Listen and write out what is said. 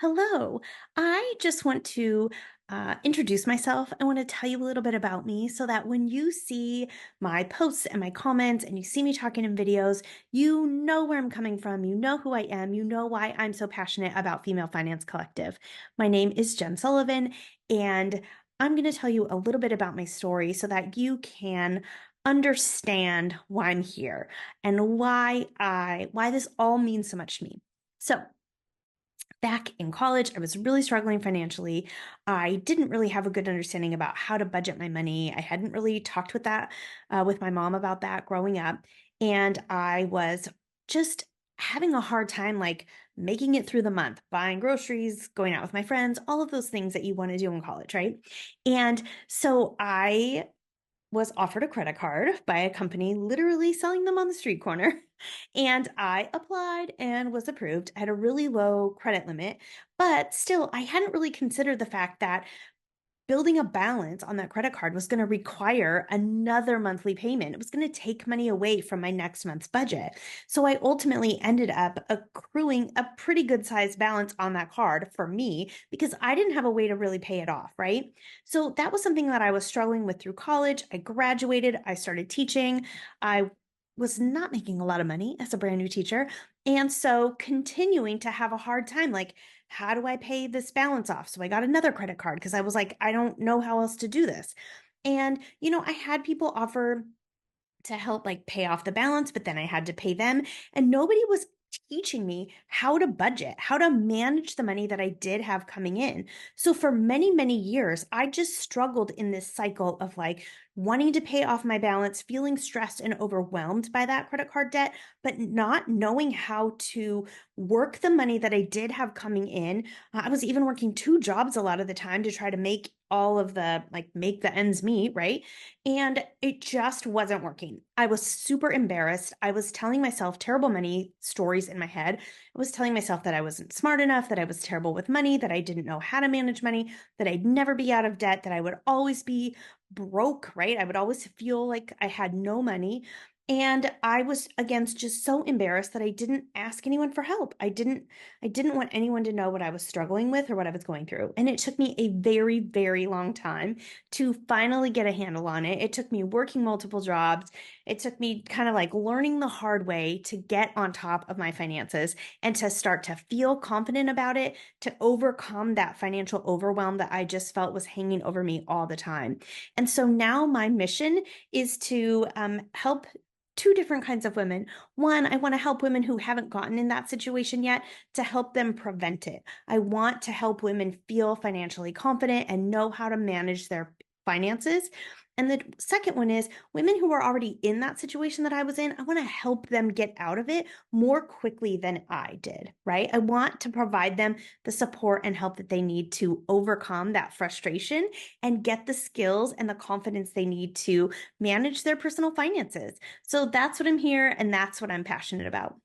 Hello. I just want to introduce myself. I want to tell you a little bit about me so that when you see my posts and my comments and you see me talking in videos, you know where I'm coming from. You know who I am. You know why I'm so passionate about Female Finance Collective. My name is Jen Sullivan, and I'm going to tell you a little bit about my story so that you can understand why I'm here and why this all means so much to me. So, back in college, I was really struggling financially. I didn't really have a good understanding about how to budget my money. I hadn't really talked with my mom about that growing up, and I was just having a hard time like making it through the month, buying groceries, going out with my friends, all of those things that you want to do in college, right? And so I was offered a credit card by a company literally selling them on the street corner. And I applied and was approved. I had a really low credit limit, but still, I hadn't really considered the fact that building a balance on that credit card was going to require another monthly payment. It was going to take money away from my next month's budget. So I ultimately ended up accruing a pretty good sized balance on that card for me because I didn't have a way to really pay it off, right? So that was something that I was struggling with through college. I graduated, I started teaching. I was not making a lot of money as a brand new teacher. And so continuing to have a hard time, like, how do I pay this balance off? So I got another credit card because I was like, I don't know how else to do this. And, I had people offer to help like pay off the balance, but then I had to pay them. And nobody was teaching me how to budget, how to manage the money that I did have coming in. So for many, many years, I just struggled in this cycle of like wanting to pay off my balance, feeling stressed and overwhelmed by that credit card debt, but not knowing how to work the money that I did have coming in. I was even working two jobs a lot of the time to try to make all of the like make the ends meet, right? And it just wasn't working. I was super embarrassed. I was telling myself terrible money stories in my head. I was telling myself that I wasn't smart enough, that I was terrible with money, that I didn't know how to manage money, that I'd never be out of debt, that I would always be broke, right? I would always feel like I had no money. And I was again just so embarrassed that I didn't ask anyone for help. I didn't want anyone to know what I was struggling with or what I was going through. And it took me a very, very long time to finally get a handle on it. It took me working multiple jobs. It took me kind of like learning the hard way to get on top of my finances and to start to feel confident about it, to overcome that financial overwhelm that I just felt was hanging over me all the time. And so now my mission is to help two different kinds of women. One, I want to help women who haven't gotten in that situation yet to help them prevent it. I want to help women feel financially confident and know how to manage their finances. And the second one is women who are already in that situation that I was in. I want to help them get out of it more quickly than I did, right? I want to provide them the support and help that they need to overcome that frustration and get the skills and the confidence they need to manage their personal finances. So that's what I'm here and that's what I'm passionate about.